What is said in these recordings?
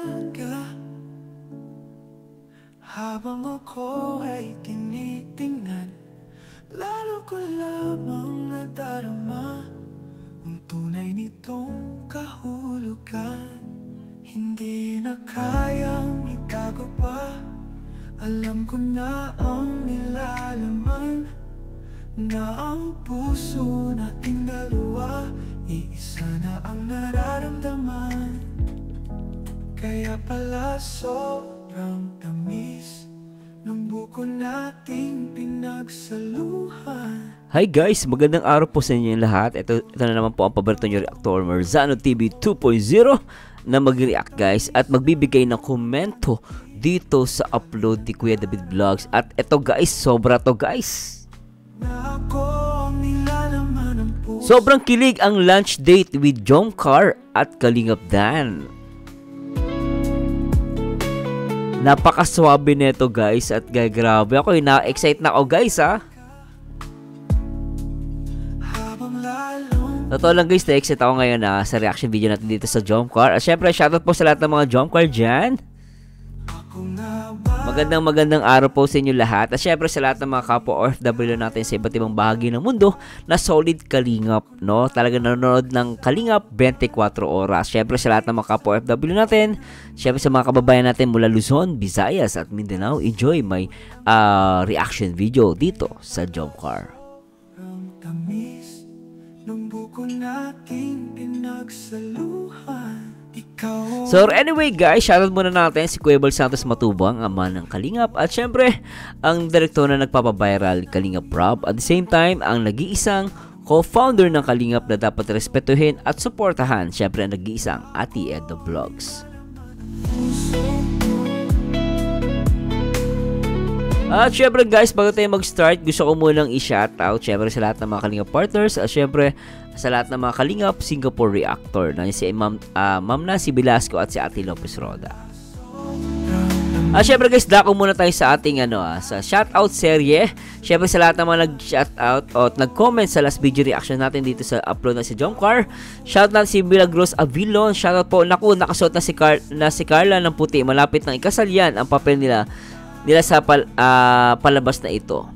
umaga, habang ako ay tinitingnan, lalo ko lamang nadarama ang tunay nitong kahulugan. Hindi na kayang itago pa, alam ko na ang nilalaman, na ang puso nating dalawa, iisa na ang nararamdaman. Kaya pala sobrang tamis ng buko nating pinagsaluhan. Hi guys, magandang araw po sa inyo lahat. Ito na naman po ang paborito nyo reactor, Marzano TV 2.0, na mag-react guys at magbibigay ng komento dito sa upload ni Kuya David Vlogs. At ito guys, sobra to guys. Sobrang kilig ang lunch date with Jomcar at Kalingap Dan. Napakaswabe nito guys at grabe ako, na-excite na ako guys ha. Totoo lang guys, na-excite ako ngayon sa reaction video natin dito sa Jomcar. At syempre, shoutout po sa lahat ng mga Jomcar dyan. Magandang araw po sa inyo lahat. At syempre sa lahat ng mga kapwa OFW natin sa iba't ibang bahagi ng mundo na solid Kalingap, no? Talaga nanonood ng Kalingap 24 oras. Syempre sa lahat ng mga kapwa OFW natin, syempre sa mga kababayan natin mula Luzon, Visayas at Mindanao, enjoy my reaction video dito sa Jomcar. So anyway guys, shoutout muna natin si Kuya Bal Santos Matubang, ama ng Kalingap, at syempre ang direktor na nagpapaviral Kalingap Rob, at the same time ang nag-iisang co-founder ng Kalingap na dapat respetuhin at suportahan, syempre ang nag-iisang Ate Edo Vlogs. At syempre guys, bago tayo mag-start, gusto ko munang i-shoutout syempre sa lahat ng mga Kalingap partners, at syempre sa lahat ng mga Kalingap Singapore reactor na si Ma'am Nancy Velasco at si Ate Lopez Roda. At syempre guys, dako muna tayo sa ating sa shoutout serye. Syempre sa lahat ng mga nag-shoutout o nag-comment sa last video reaction natin dito sa upload na si Jomcar. Shoutout natin si Milagros Avilon. Shoutout po, naku, nakasuot na si Carla ng puti. Malapit ng ikasal yan ang papel nila sa palabas na ito.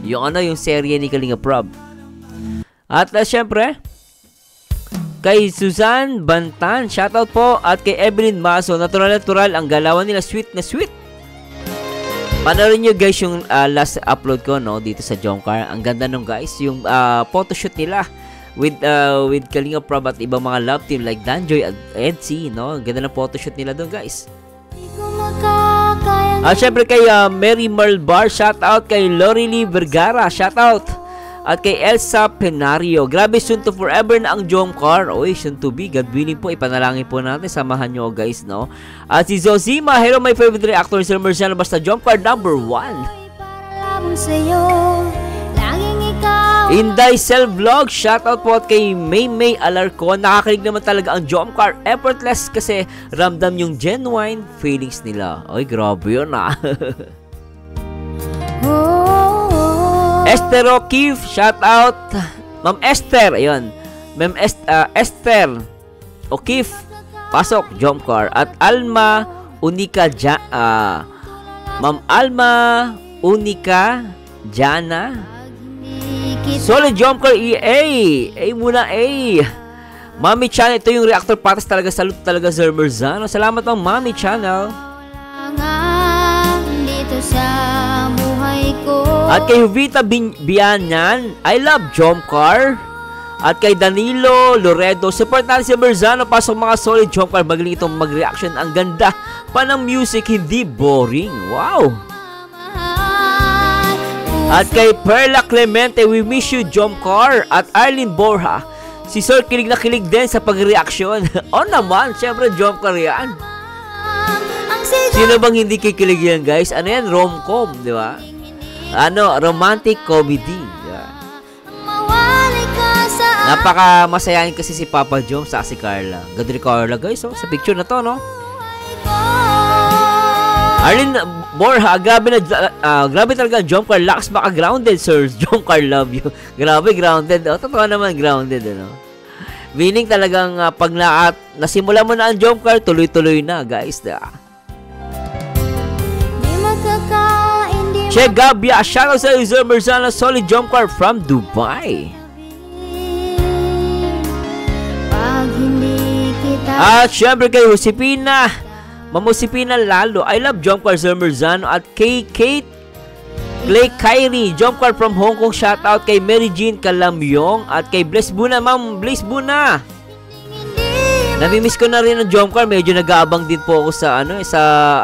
Yung serye ni Kalingap Rob. At syempre, kay Susan Bantan, shoutout po, at kay Evelyn Maso, natural ang galawan nila, sweet na sweet. Panoorin nyo guys yung last upload ko dito sa Jomcar. Ang ganda nung guys, yung photoshoot nila with Kalingap Rob at ibang mga love team like Danjoy at Edsy, Ang ganda ng photoshoot nila doon guys. At syempre kay Mary Merlbar, shoutout, kay Lorely Vergara, shoutout, at kay Elsa Penario. Grabe, soon to forever na ang Jomcar. Oy, soon to be. God willing po, ipanalangin po natin. Samahan nyo guys, At si Zozima, hello my favorite reactor, Sir Marzano, basta Jomcar number 1. Inday Cell Vlog, shoutout po, at kay May Alarcon. Nakakalig naman talaga ang Jomcar. Effortless kasi ramdam yung genuine feelings nila. Oy, grabe yun Esther O'Keefe, shoutout. Ma'am Esther, ayun. Ma'am Esther O'Keefe, pasok, Jomcar. At Alma Unica, Ma'am Alma Unica Jana, solid Jomcar, A muna, A. Mami Channel, ito yung reactor patas talaga. Salute talaga, Sir Marzano. Salamat ang Mami Channel. Dito sa buhay ko. At kay Vita Bianan, I love Jomcar. At kay Danilo Loredo, support natin si Marzano. Pasok mga solid Jomcar, magaling itong mag-reaction. Ang ganda pa ng music, hindi boring. Wow. At kay Perla Clemente, we miss you Jomcar. At Arlene Borja, si Sir kilig na kilig din sa pag-reaction. Naman, syempre Jomcar yan. Sino bang hindi kikilig yan guys? Ano yan? Rom-com, di ba? Romantic comedy. Yeah. Napaka masayahin kasi si Papa Jom sa si Carla. Ganda ni Carla guys, sa picture na to, Arlene Borja, grabe talaga Jomcar. Lakas maka-grounded, sir. Jomcar, love you. Grabe, grounded. Totoo naman, grounded, Meaning talagang pag nasimula mo na ang jump car, tuloy-tuloy na, guys. Che Gabia, shoutout sa user Merzana, solid jump car from Dubai. At syempre kay Josepina, Ma'am Josepina lalo, I love jump car Sir Merzano. At kay Kate Clay Kyrie, jump car from Hong Kong, shoutout kay Mary Jean Calamyong. At kay Bless Buna, Ma'am Bless Buna, namimiss ko na rin ang jump car. Medyo nag-aabang din po ako sa sa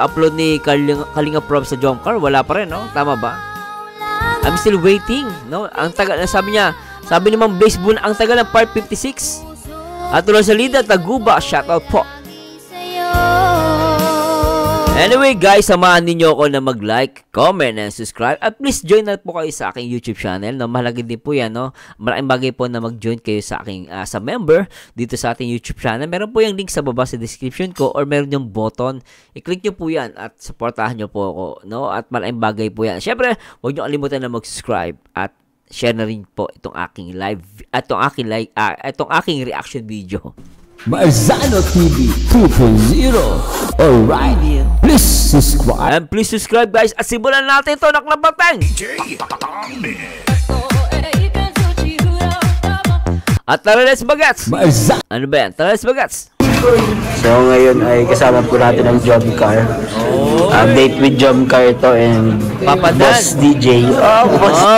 upload ni Kalinga Prof sa jump car. Wala pa rin, no? Tama ba? I'm still waiting, no? Ang tagal, sabi ni Ma'am Bless Buna, ang tagal ng part 56. At Rosalida Taguba, shoutout po. Anyway guys, samahan ninyo ako na mag-like, comment, and subscribe. At please join na po kayo sa aking YouTube channel. No? Mahalaga din po yan. No? Malaking bagay po na mag-join kayo sa aking sa member dito sa ating YouTube channel. Meron po yung link sa baba sa description ko, or meron yung button. I-click nyo po yan at supportahan nyo po ako. No? At malaking bagay po yan. Siyempre, huwag nyo kalimutan na mag-subscribe at share na rin po itong aking live at itong aking reaction video. Marzano TV 2.0. Alright, please subscribe. And please subscribe guys, at simulan natin ito, naklapatang. At tara, let's bagats. Ano ba yan? Tara, let's bagats. So ngayon ay kasama po natin ang Jump Car. Update with Jump Car ito and Papa Boss DJ.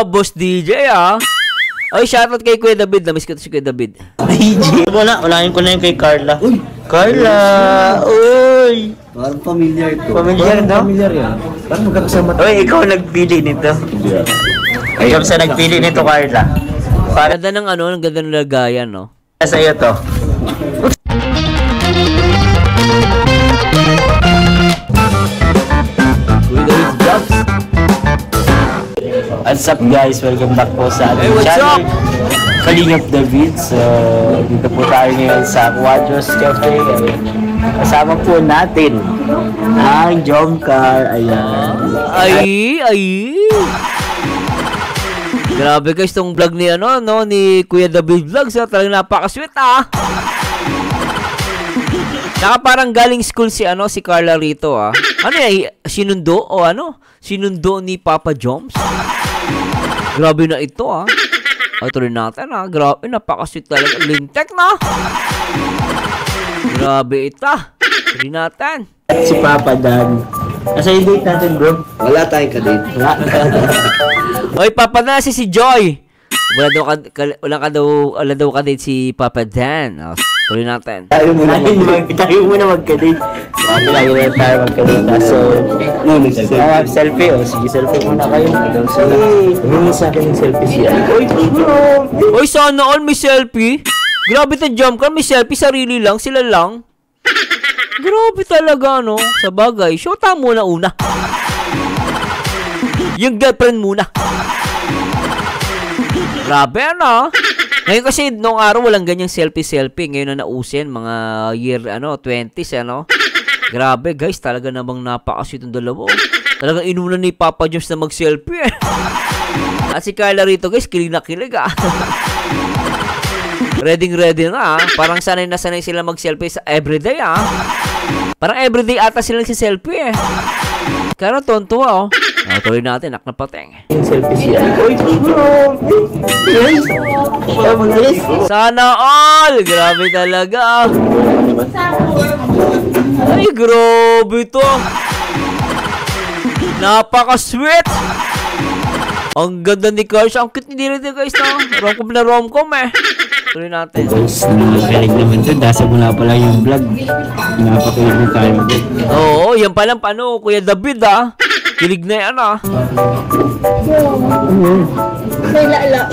Boss DJ Ay, shoutout kay Kuya David. Namiss ko si Kuya David. DJ. Unahin ko na yung kay Carla. Uy, Carla! Uy! Parang familiar ito. Familiar, no? Familiar yan. Parang magkakasama. Uy, ikaw nagpili nito. Ikaw sa nagpili nito, Carla. Ganda ng ang ganda ng lagayan, no? Sa iyo to. Kuya David's Vlogs. What's up guys? Welcome back po sa ating what's channel. up? Kalingap David. So, dito po tayo ngayon sa Quadros Cafe. Kasama po natin ang Jump Car. Ayan. Ay. Grabe guys, tong vlog ni ni Kuya David Vlogs. Talagang napaka-sweet Naka parang galing school si Carla rito Ano yan? Sinundo o Sinundo ni Papa Joms? Grabe na ito Ito rin natin Grabe, napaka-sweet talaga. Lintek na. Grabe ito. Ito rin natin. Si Papa Dan. Nasa yung date natin, bro? Wala tayong kadate. Oy, Papa Dan, si Joy. Wala daw kadate si Papa Dan. Tuloy natin. Tayo muna magka-date. Tayo magka-date. So, selfie sige, selfie muna kayo. Hindi sa akin yung selfie siya. Oy, sana all may selfie. Grabe itong jump car, may selfie, sarili lang, sila lang. Grabe talaga, sa bagay. Shota muna una. Yung girlfriend muna. Grabe, Ngayon kasi, noong araw, walang ganyang selfie-selfie. Ngayon na nausin, mga year, 20s, Grabe, guys, talaga namang napakasweet ang dalawa. Talagang inuna ni Papa Jones na mag-selfie, At si Carla rito, guys, kilig na kilig, Ready na, Parang sanay na sanay sila mag-selfie sa everyday, Parang everyday ata sila nagsiselfie, Kaya tontuwa, tuloy natin, naknapateng. Selfie siya. Sana all! Grabe talaga. Ay, grabe to. Napaka-sweet. Ang ganda ni Cars. Ang cute ni dito guys Romcom na romcom Tuloy natin. Guys, nakakalig naman ito. Nasa mula pa lang yung vlog. Napatuloy mo tayo. Oo, yan palang Kuya David Kilig na yan May lala.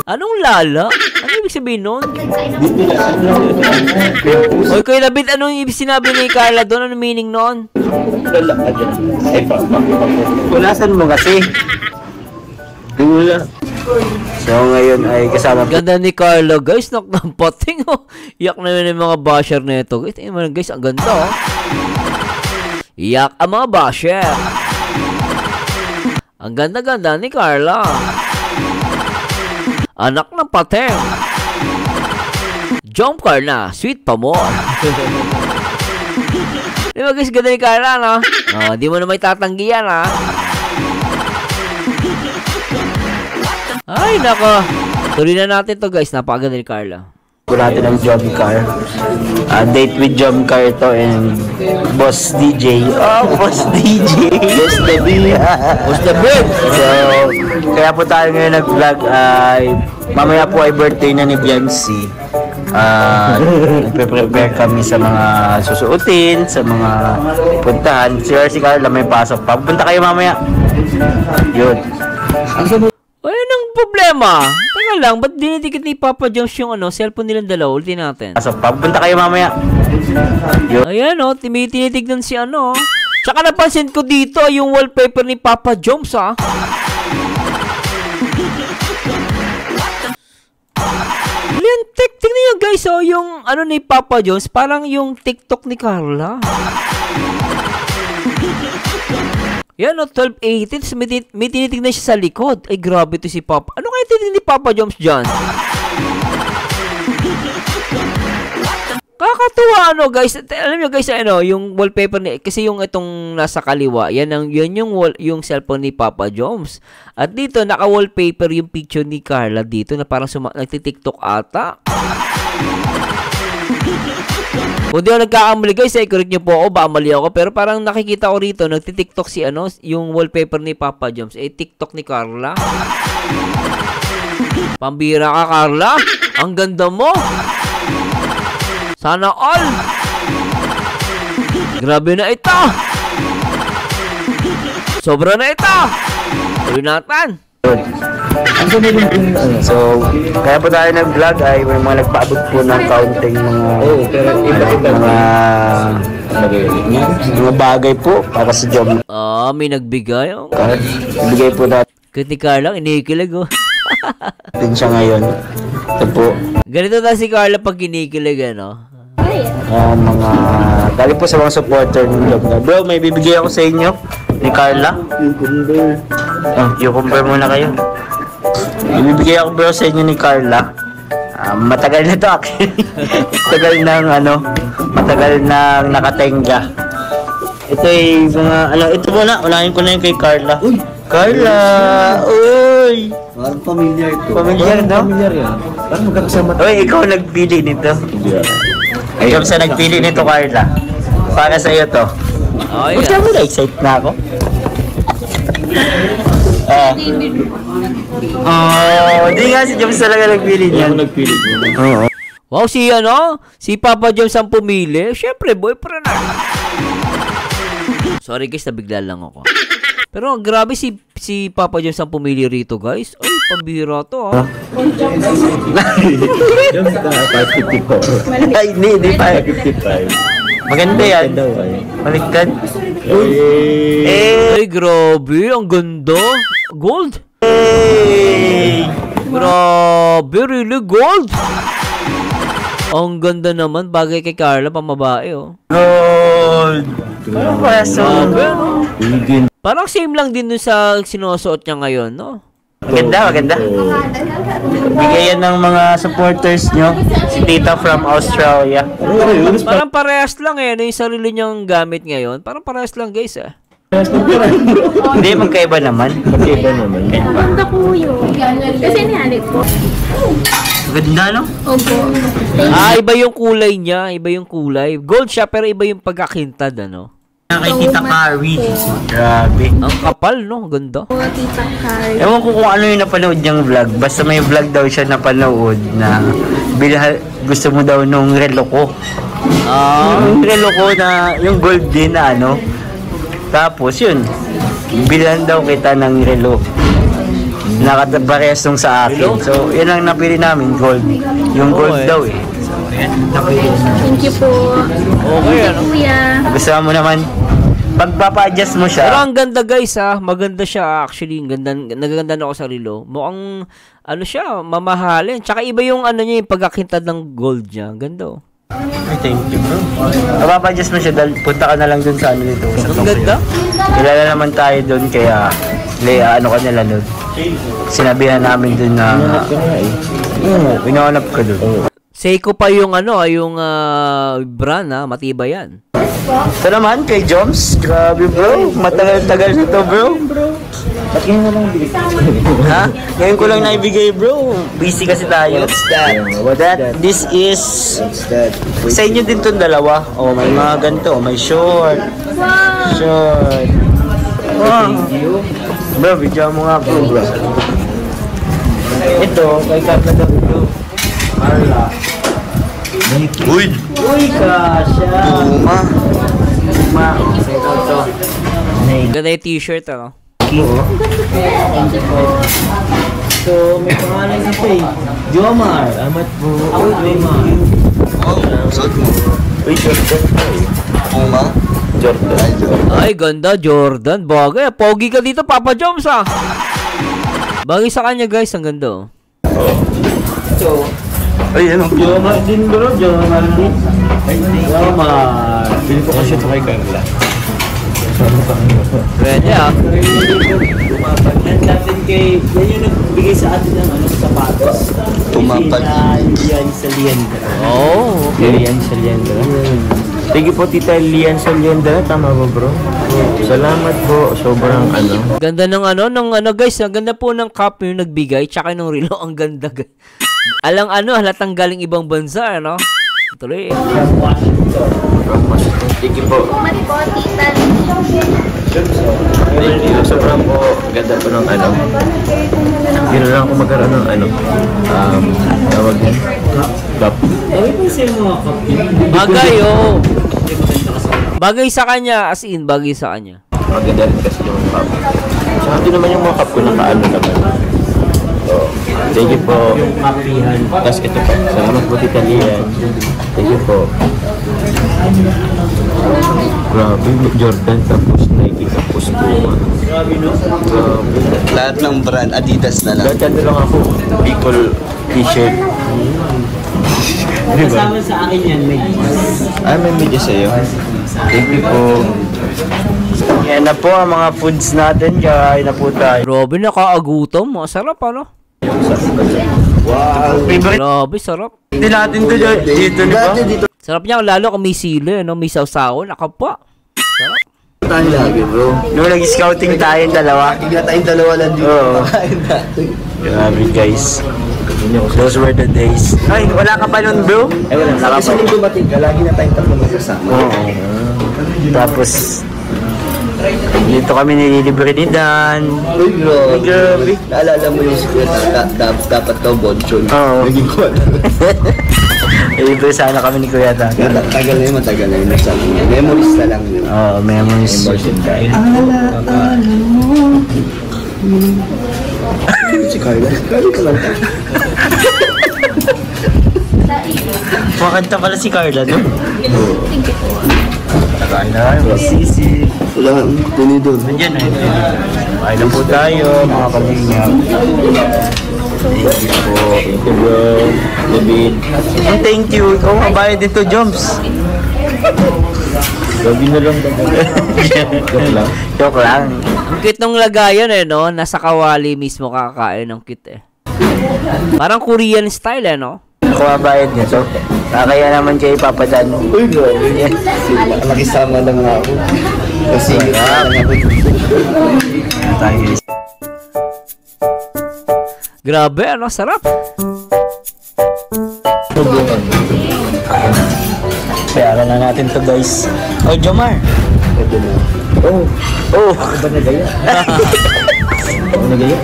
Anong lala? Ano ibig sabihin nun? Oy, Kuya David, anong ibig sinabi ni Carla doon? Anong meaning nun? Pulasan mo kasi. Wala. So ngayon ay kasama Ganda ni Carla guys, naknampating Iyak na yun yung mga basher na ito guys, ang ganda Iyak ang mga basher. Ang ganda-ganda ni Carla. Anak ng pating. Jump car na, sweet pa more. Di ba guys, ganda ni Carla, no? Oh, di mo na may tatanggi yan, ha? Ay, nako. Tuloy na natin to guys, napakaganda ni Carla. Po natin ang Jump Car. Date with Jump Car to and Boss DJ. Oh, Boss DJ! Boss the B! Who's the bird? So, kaya po tayo ngayon nag-vlog ay mamaya po ay birthday na ni Biancy. Nagpe-prepare kami sa mga susuotin, sa mga puntahan. Si Carla may pasok pa. Punta kayo mamaya. Yun. Ay, anong problema? Teka lang, ba't dinidikit ni Papa Jones yung cellphone nilang dalawa? Ulitin natin. Pasok pa. Punta kayo mamaya. Yun. Ayan tinitignan si Tsaka napansin ko dito yung wallpaper ni Papa Jones, ha? Tingnan nyo guys, yung ni Papa Jones, parang yung TikTok ni Carla. Yan 1280, may tinitignan siya sa likod. Ay, grabe to si Papa. Ano kaya tinitignan ni Papa Jones dyan? Kakatuwa guys. Alam nyo guys, yung wallpaper kasi yung itong nasa kaliwa, yan yung cellphone ni Papa Jones. At dito naka-wallpaper yung picture ni Carla dito na parang nagti-TikTok ata. Kung di ako nagkakamali guys, correct nyo po ako, baka mali ako. Pero parang nakikita ko rito, nagti-TikTok si yung wallpaper ni Papa Jones. TikTok ni Carla. Pambira ka, Carla. Ang ganda mo. Sana all. Grabe na ito. Sobra na ito. Tuloy natin. So, kaya po tayo nag-vlog ay may mga nagpaabot po ng counting mga bagay po para sa job. May nagbigay. Ibigay po natin Kati Carla, inikilig siya ngayon. Ito po. Ganito na si Carla pag kinikilig, Mga galing po sa mga supporter ng job na. Bro, may bibigay ako sa inyo ni Carla. Cucumber muna kayo. Ibibigay ako bro sa inyo ni Carla. Matagal na to actually. Matagal nang nakatenga. Ito ay mga ito muna, unahin ko na yung kay Carla. Uy, Carla! Uy! Parang familiar ito. Familiar, no? Familiar yan. Parang magkakasama. Uy, ikaw nagpili nito. Ikaw sa nagpili nito, Carla. Para sa iyo to. Ay, Huwag mo na-excite na ako. Hindi nga si James talaga nagpili niyan. Nagpili. Oo. wow, si Papa Jones ang pumili. Siyempre, boyfriend na. Sorry guys, nabigla lang ako. Pero grabe si Papa Jones ang pumili rito, guys. Ay, pambira to, ha. Ay, hindi pa. 55. Maganda yan. Maligtad. Ay, grabe. Ang ganda. Gold. Grabe, really gold. Ang ganda naman. Bagay kay Carla, pamabae, Gold. Ano ba so? Parang same lang din dun sa sinusuot niya ngayon, no? Maganda. Bigay yan ng mga supporters nyo. Si Tita from Australia. Parang parehas lang yung sarili niyang gamit ngayon. Parang parehas lang guys Hindi, magkaiba naman. Ganda ko yun. Kasi nihalit ko. Maganda, no? Opo. Iba yung kulay niya. Iba yung kulay. Gold siya pero iba yung pagkakintad, Kay Tita Carrie. Grabe. Ang kapal, no? Ganda. Tita Carrie. Ewan ko kung ano yung napanood niyang vlog. Basta may vlog daw siya napanood na gusto mo daw nung relo ko. Yung relo ko na yung gold din na Tapos yun, bilhan daw kita ng relo. Nakataparehas nung sa akin. So, yan ang napili namin, gold. Yung gold daw So, yan, napili. Thank you po. Okay, Kuya. Gusto mo naman, pagpapa-adjust mo Pero siya. ang ganda guys maganda siya actually, nagaganda na ako sa relo. Mukhang siya, mamahalin. Tsaka iba yung niya, yung pagkakintad ng gold niya. Ganda Ay, thank you bro. Pagpapa-adjust mo siya, punta ka na lang dun sa nito. Ang ganda. Kilala naman tayo dun, kaya ka nila nun. sinabihan namin dun na pinahanap ka dun. Seiko pa yung yung brand matibay yan. Ito naman kay Joms, grabe bro, matagal-tagal na to bro. Patingin na lang bilis. Ha? Ngayon ko lang naibigay bro, busy kasi tayo. What's that? This is, What's that? sa inyo din tong dalawa. Oh, may mga ganito, may short. Short. Wow. Bro, video mo nga bro. Ito, kay Carla daw bro. Carla. Uy! Uy, kasha! Tuma! Ito. Ganda yung t-shirt So, may pangalan sa page. Jomar. Amat po. Ako, Jomar. Suot mo. Uy, Jordan. Puma? Jordan. Ay, ganda, Jordan. Bagay, pogi ka dito, Papa Joms Bagay sa kanya guys, ang ganda So, Ay, ano? Jomar din bro, Jomar din. Jomar. Bili ko kasi ito kay Carla. Pwede Yan natin kay, yan yung nagbigay sa atin ng sapatos. Tumapad. Lian Saliendra. Oh, okay. Lian Saliendra. Thank you po Tita Lian Saliendra, tama ba bro? Salamat po, sobrang Ganda ng guys, ang ganda po ng cup yung nagbigay, tsaka ng relo, ang ganda guys. Halatang galing ibang bansa, Tuloy Thank you po. Sobrang po, ganda po ng Gino lang ako magkaroon ng tawag yan. Cup. Bagay, bagay sa kanya, as in, bagay sa kanya. Maganda rin kasi yung cup. Tsaka ito naman yung mga cup ko nakaano naman. So, thank you po. Tapos ito po. Salamat po Tita Lian. Thank you po. Grabe, Jordan tapos Nike tapos Puma. Grabe no? Grabe. Lahat ng brand, Adidas na lang. Dati lang ako, Bicol t-shirt. Kasama sa akin yan, may May media sa'yo. Thank you po. Yan na po ang mga foods natin. Kain na po tayo. Grabe, nakaagutom. Masarap, Wow. Favorite Grabe, sarap. din natin to dito, di ba? Sarap niya, lalo kung may sili, may sausaw, nakapa. Sarap. Tayo lagi, bro. Nung nag-scouting tayong dalawa. Kaya tayong dalawa lang dito. Oo. Makain natin. Grabe guys. Those were the days. Ay, wala ka pa nun bro? Wala. Wala Kasi pa. nung dumating ka, lagi na tayong tatlo magkasama. Oo. Tapos, dito kami nililibre ni Dan. Uy, bro. Ay, grabe. Naalala mo yung secret dapat daw bonchon. Oo. Naging ko. Nililibre sana kami ni Kuya Ta. Matagal na yun, matagal na yun. Memories na lang yun. Oo, memories. Si Carla. Carla ka lang. Makanta pala si Carla, no? Nakain na kayo. Sisi. Wala, tunidon. Nandiyan eh. Kain na po tayo, mga kalingap. Thank you po. Thank you, bro. David. Thank you. Ikaw mabayad dito, Joms. Gabi na lang. Joke lang. Joke lang. Ang cute nung lagayan nasa kawali mismo kakain ng cute Parang Korean style Ako mabayad nito. Kaya naman kayo ipapadan. Uy, bro. Nakisama lang ako. Kasi lang ako. Grabe, sarap. Bayaran na natin to guys. Oh, Jomar. Ito na. Oh. Oh. Ba nagaya? Nagaya?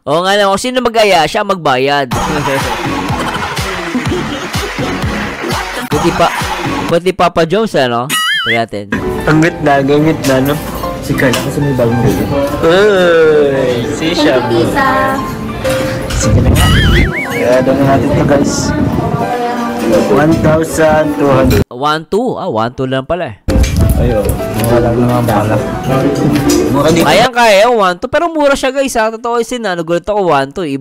Oo nga lang, kung sino mag-aya, siya magbayad. Pati Papa Jones, Tignan natin. Ang gangit na, no? Si Carla kasi may balong rin. Uy, si siya. Sige na nga. Kaya doon na natin to guys. 1,200. 1-2. 1-2 lang pala Ayo, wala naman pala. Kaya 1-2. Pero mura siya guys, totoo isin nagulat ako 1-2.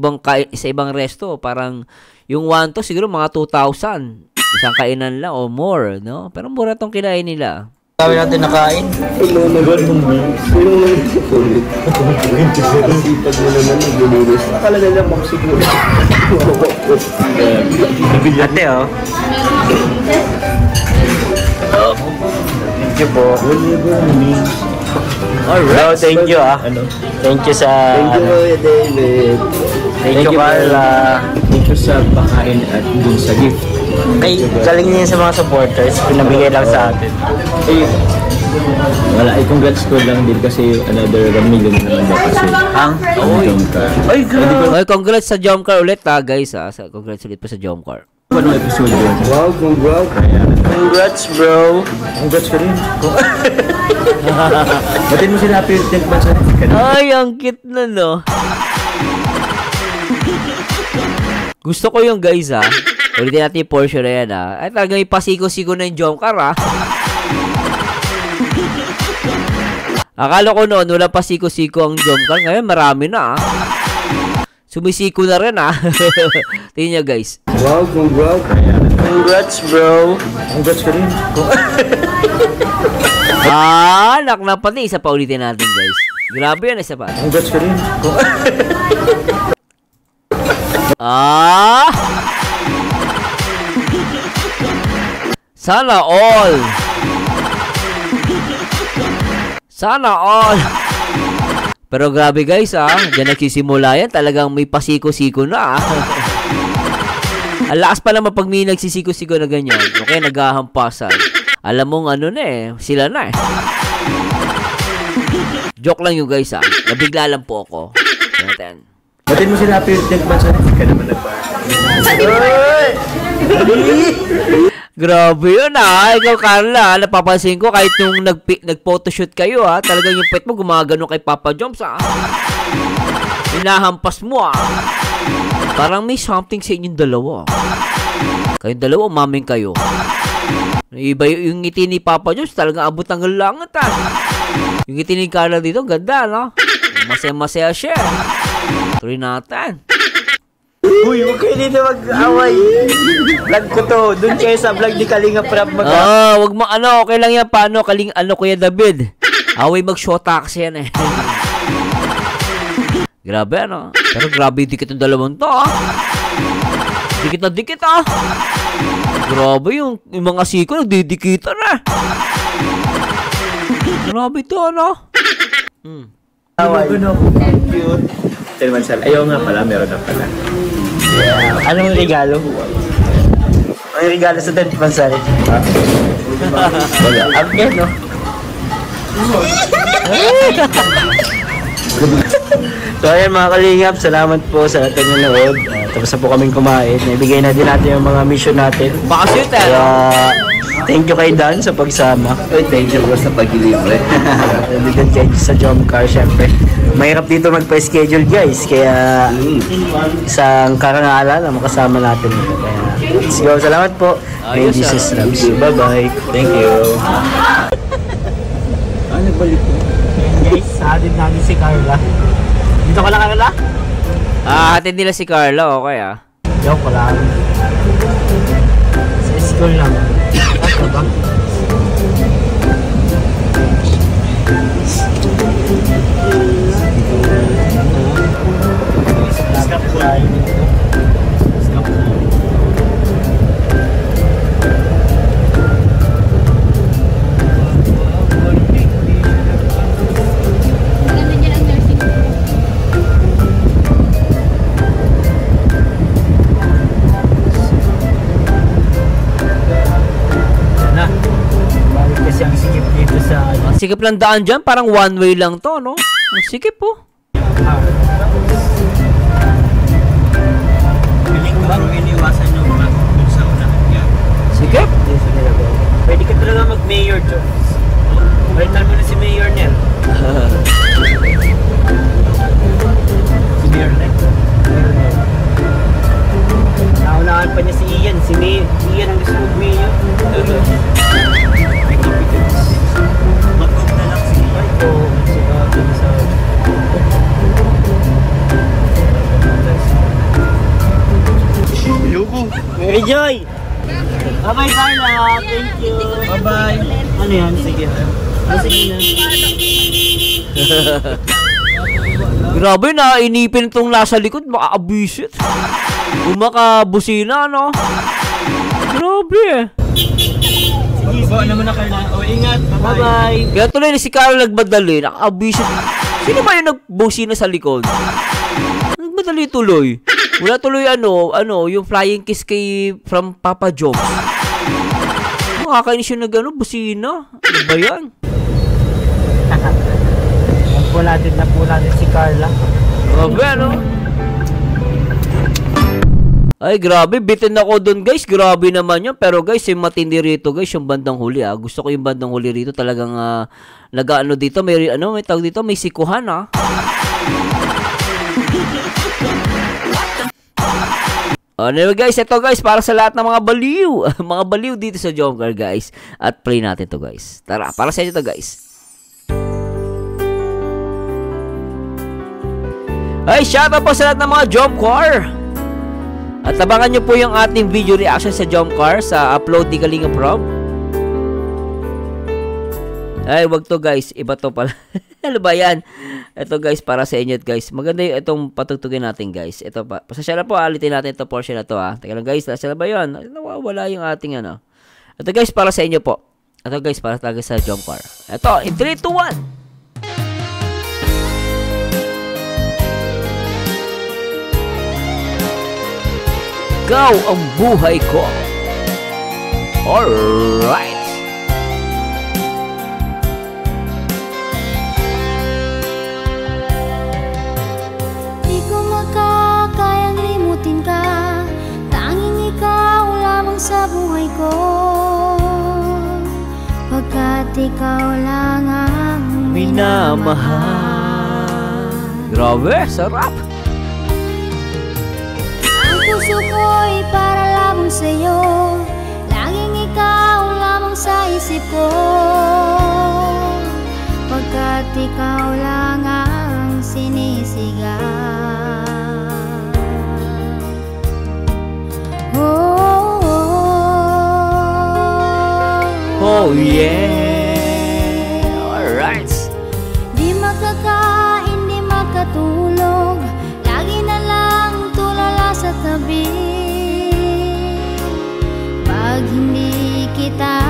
Sa ibang resto, parang yung 1-2 siguro mga 2,000. Isang kainan lang o more, no? Pero mura tong kinain nila. Kami natin nakain. Nagod mo mo. Sipag mo naman naglulunis. Akala nila mong siguro. Ate, oh. Thank you po. Alright. So, thank you, ah. Thank you sa... Thank you, Kuya David. Thank you, Carla. Thank you sa pakain at dun sa gift. Kay, galing niya sa mga supporters. Pinabigay lang sa atin. Wala, congrats ko lang din kasi another 1 million naman daw kasi. Ang? Jomcar. Ay, grabe. Okay, congrats sa Jomcar ulit ha guys ha. Congrats ulit pa sa Jomcar. Anong episode yun? Wow, congrats. Congrats, bro. Congrats ka rin. Batin mo sila happy 10th months na rin. Ay, ang cute na no. Gusto ko yung guys ha. Ulitin natin yung portion na yan ha. Ay talagang ipasiko-siko na yung Jomcar ha. Akala ko noon wala pa siko-siko ang Jomcar. Ngayon marami na ha. Sumisiko na rin ha. Tingnan nyo guys. Wow, congrats. Congrats, bro. Congrats ka rin. Anak na pati. Isa pa ulitin natin guys. Grabe yan, isa pa. Congrats ka rin. Sana all. Sana all. Pero grabe guys diyan nagsisimula yan. Talagang may pasiko-siko na Ang lakas pa naman pag may nagsisiko-siko na ganyan. Okay, naghahampasan. Alam mong ano na sila na Joke lang yung guys Nabigla lang po ako. Natin. Batin mo sila happy 10th months na rin. Ka naman nagpa. Grabe yun Ikaw Carla napapansin ko kahit nung nag-photoshoot kayo talagang yung pet mo gumagano kay Papa Joms Hinahampas mo Parang may something sa inyong dalawa Kayong dalawa umaming kayo. Iba yung ngiti ni Papa Joms talagang abot ng langit Yung ngiti ni Carla dito ganda no. Masaya-masaya siya. Tuloy natin. Uy, huwag kayo dito mag-away. Vlog ko to. Doon kayo sa vlog ni Kalinga Prab wag mo okay lang yan. Paano Kuya David? Away mag-shota kasi yan Grabe Pero grabe dikit ng dalawang to Dikit na dikit Grabe yung mga siko nagdidikitan Grabe to Away. Cute. 10 months na. Ayaw nga pala, meron na pala. Yeah. Anong regalo? Ang regalo sa 10th month sari? Wala. Again, no? So ayan mga kalingap, salamat po sa lahat ng nanood. Tapos na po kaming kumain. Naibigay na din natin yung mga mission natin. Bakasyon Kaya thank you kay Dan sa pagsama. Thank you po sa pag-deliver. Nandun kayo sa Jomcar, syempre. Mahirap dito magpa-schedule guys. Kaya isang karangalan na makasama natin. Kaya let's go. Salamat po. May Jesus loves you. Bye-bye. Thank you. Ano balik ko? Guys, sa atin natin si Carla. Dito ka lang, Carla? hatid nila si Carla, okay Joke ko lang. Sa school lang. Ano ba? Stop line. Stop line. Sikip lang daan dyan, parang one way lang to, no? Ang sikip po. Piling ko bang iniwasan yung mga kung sa unahan niya? Sikip? Pwede ka talaga mag-mayor, Jones. Palitan mo na si Mayor Nel. Si Mayor Nel? Naunahan pa niya si Ian. Si Ian ang gusto mag-mayor. May competence. Mag-cook na lang si Ian. Mary Joy! Bye-bye, Carla! Thank you. Bye-bye. Ano yan? Sige. Sige na. Grabe na, inipin itong nasa likod, maka-abusit. Kung makabusina, no? Grabe. Sige, baba naman na Carla. O, ingat. Bye-bye. Kaya tuloy na si Carl nagmadali, naka-abusit. Sino ba yung nagbusina sa likod? Nagmadali tuloy. Wala tuloy yung flying kiss from Papa Jobs. Makakainis yung busina. Ano ba yan? Na po natin si Carla. Grabe, ano? Ay, grabe. Bitin ako dun, guys. Grabe naman yun. Pero, guys, yung matindi rito, guys, yung bandang huli, Gusto ko yung bandang huli rito. Talagang, nag-ano dito. May tawag dito. May sikuhan, Anyway, guys, ito, guys, para sa lahat ng mga baliw. Mga baliw dito sa Jomcar, guys. At play natin to, guys. Tara, para sa inyo to, guys. Ay, shoutout po sa lahat ng mga Jomcar. At abangan nyo po yung ating video reaction sa Jomcar sa upload ni Kalinga Prob. Ay, wag to, guys. Iba to pala. Ano ba yan? Ito, guys, para sa inyo, guys. Maganda yung itong patugtugin natin, guys. Ito pa. Pasasya na po, alitin natin ito portion na to, Teka lang, guys. Nasa na ba yun? Nawawala yung ating, Ito, guys, para sa inyo po. Ito, guys, para talaga sa Jomcar. Ito, in 3, 2, 1. Ikaw ang buhay ko. Alright. Di ko makakayang limutin ka, tanging ikaw lamang sa buhay ko. Pagkat ikaw lang ang minamahal. Grabe, sarap. Puso ko'y para lamang sa'yo, laging ikaw lamang sa isip ko. Pagkat ikaw lang ang sinisigaw. Oh, oh, oh yeah. Alright. Di makakain, di makatulog, lagi na lang tulala sa tabi. Pag hindi kita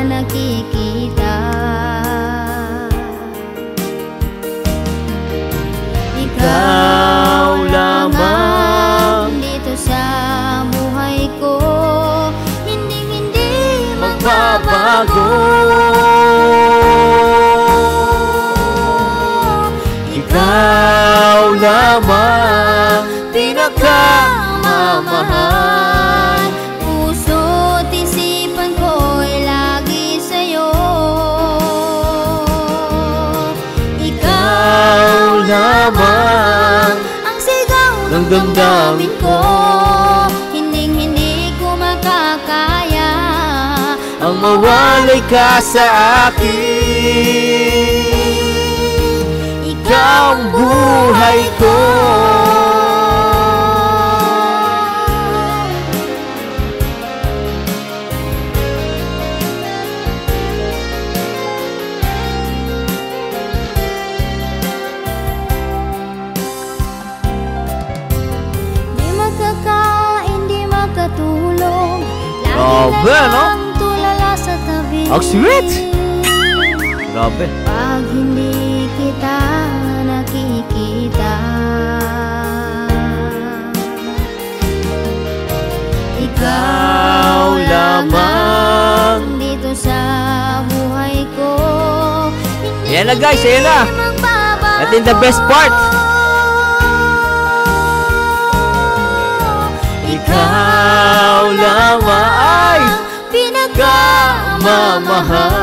nakikita, ikaw lamang dito sa buhay ko, hindi magbabago. Ikaw lamang pinakamamahal. Puso't isipan ko'y lagi sa'yo. Ikaw lamang ang sigaw ng damdamin ko. Hinding-hindi ko makakaya ang mawalay ka sa akin. Ikaw ang buhay ko. Di makakain, di makatulog, Grabe, lagi na no? lang tulala sa tabi. Ang sweet! Grabe. Pag hindi kita nakikita, ikaw lamang dito sa buhay ko. Ayan na, guys, ayan na. At in the best part, ikaw lamang ay pinakamamahal.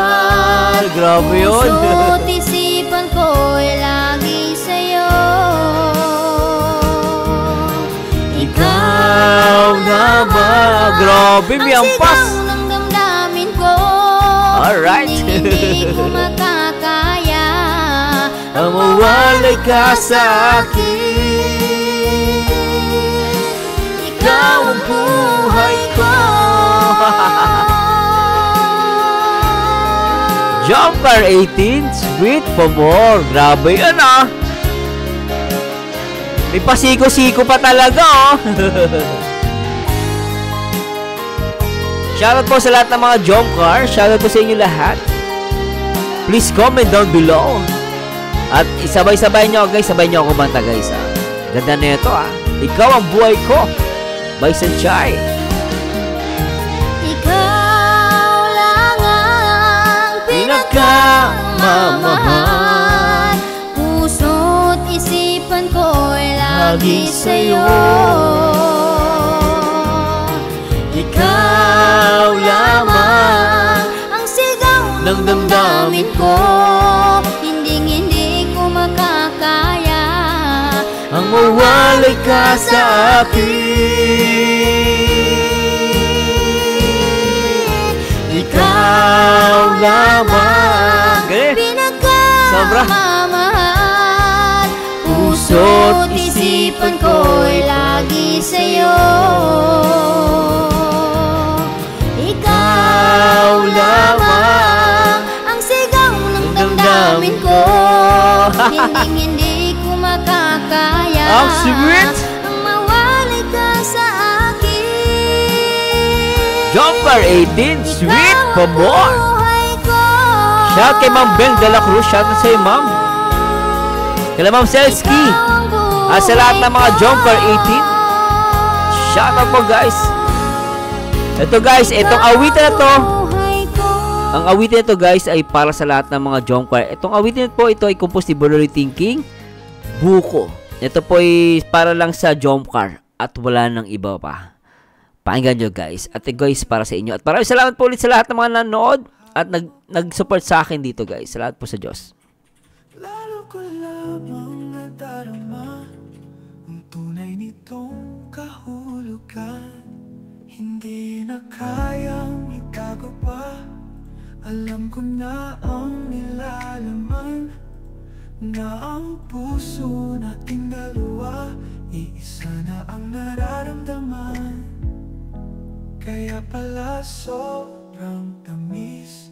Grabe yun. Puso't isipan ko'y lagi sa'yo. Ikaw lamang. Grabe, may ampas. Ang sigaw ng damdamin ko. Alright. Hindi ko makakaya ang mawalay ka sa akin. Ikaw ang buhay ko. Jomcar 18, sweet for more. Grabe yan ah. May pasiko-siko pa talaga oh. Shoutout po sa lahat ng mga Jomcar. Shoutout po sa inyo lahat. Please comment down below. At isabay-sabay nyo guys. Sabay nyo ako kumanta guys ah. Ganda na ito ah. Ikaw ang buhay ko by Sanchay. Ikaw lang ang pinakamamahal. Puso't isipan ko'y lagi sa'yo. Ikaw lamang ang sigaw ng damdamin ko. Hinding-hindi ko makakaya Ang mawalay ka sa akin. Ikaw lamang pinakamamahal. Puso't isipan ko'y lagi sa'yo. Ikaw lamang ang sigaw ng damdamin ko. Hindi ko makakaya Ang sweet! ang mawalay ka sa akin. Jomcar 18, sweet Ikaw for ang more. buhay ko. Shout kay Ma'am Beng de la Cruz. Shout out sa'yo Ma'am. Kala Ma'am Selski. Ikaw ang buhay Sa lahat ng mga ko. Jomcar 18. Shout out po guys. Ito guys, itong awitin na to. Buhay ko. Ang awitin na to guys ay para sa lahat ng mga Jomcar. Itong awitin na po, ito ay composed ni Bolori Thinking Buko. Ito po ay para lang sa Jomcar at wala nang iba pa. Pakinggan nyo guys. At guys, para sa inyo. At maraming salamat po ulit sa lahat ng mga nanood at nag-support sa akin dito guys. Salamat po sa Diyos. Lalo ko lamang nadarama ang tunay nitong kahulugan. Hindi na kayang itago pa. Alam ko na ang nilalaman, na ang puso nating dalawa iisa na ang nararamdaman. Kaya pala sobrang tamis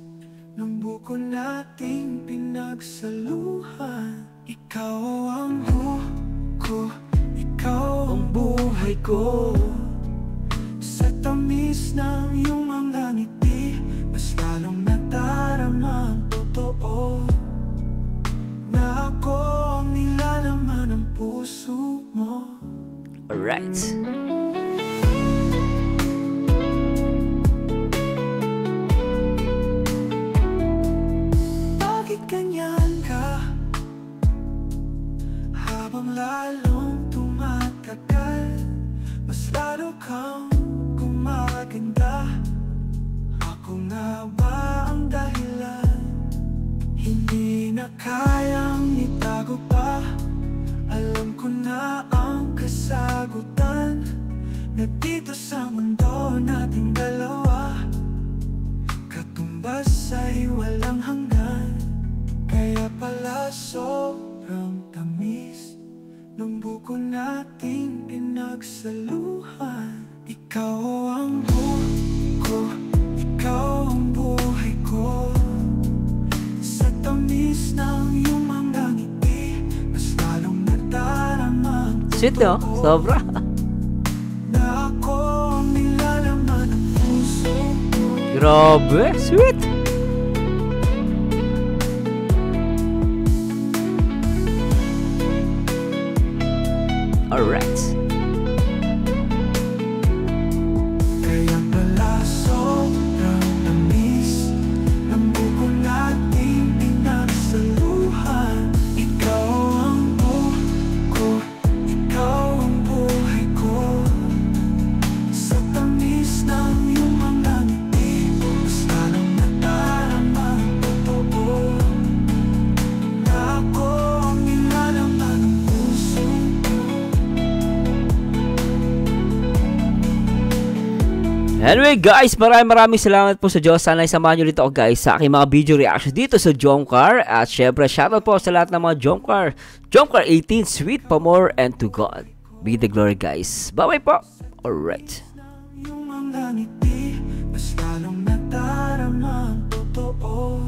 ng buko nating pinagsaluhan. Ikaw ang buko, ikaw ang buhay ko. Sa tamis ng iyong mga ngiti, mas lalong nadarama ang totoo, na ako ang nilalaman ng puso mo. Alright. Bakit ganyan ka? Habang lalong tumatagal, mas lalo kang gumaganda. Ako nga ba ang dahilan? Hindi na kayang itago pa. Alam ko na ang kasagutan, na dito sa mundo nating dalawa, katumbas ay walang hanggan. Kaya pala sobrang tamis ng buko nating pinagsaluhan. Ikaw ang buko, ikaw ang buhay ko. Sa tamis ng iyong mga ngiti, mas lalong nadarama ang Sweet no? Sobra. na ako ang nilalaman ng puso mo. Grabe, sweet. Alright. Kaya pala sobrang tamis ng buko nating pinagsaluhan. Ikaw ang buko, ikaw ang buhay ko. Sa tamis ng iyong mga ngiti, mas lalong nadarama ang totoo, na ako ang nilalaman ng puso mo. Anyway guys, maraming salamat po sa Diyos. Sana isamahan nyo dito ako guys sa aking mga video reaction dito sa Jomcar. At syempre, shoutout po sa lahat ng mga Jomcar. Jomcar 18, sweet pa more, and to God be the glory guys. Bye-bye po. Alright. Yung mga ngiti, mas lalong nadarama ang totoo,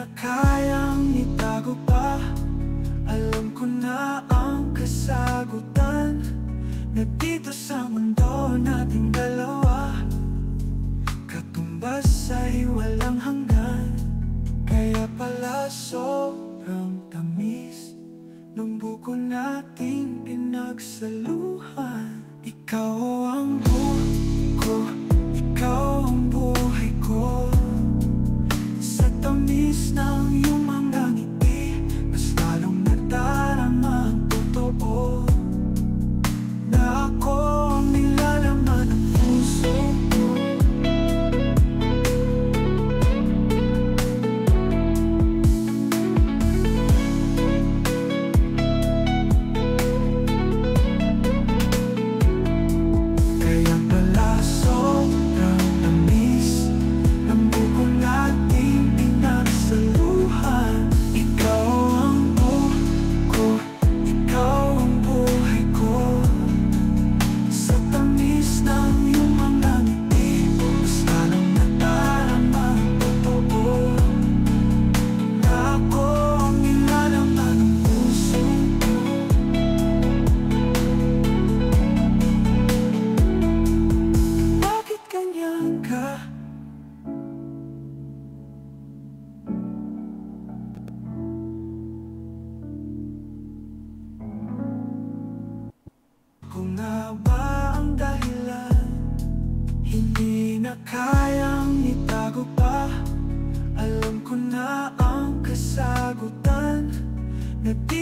na kayang itago pa. Alam ko na ang kasagutan, na dito sa mundo nating dalawa, katumbas ay walang hanggan. Kaya pala sobrang tamis ng buko nating pinagsaluhan. Ikaw ang buko, ikaw ang buhay ko. Sa tamis ng iyong mga ngiti, mas lalong nadarama ang totoo, na ako ang nilalaman ng puso mo. Kaya pala sobrang tamis ng buko nating pinagsaluhan. Ikaw ang buko, ikaw ang buhay ko. Sa tamis ng iyong mga ngiti, mas lalong nadarama ang totoo, na ako ang nilalaman ng puso mo. Bakit ganyan ka? Kung nga ba ang dahilan, hindi na kayang itago pa. Alam ko na ang kasagutan, na di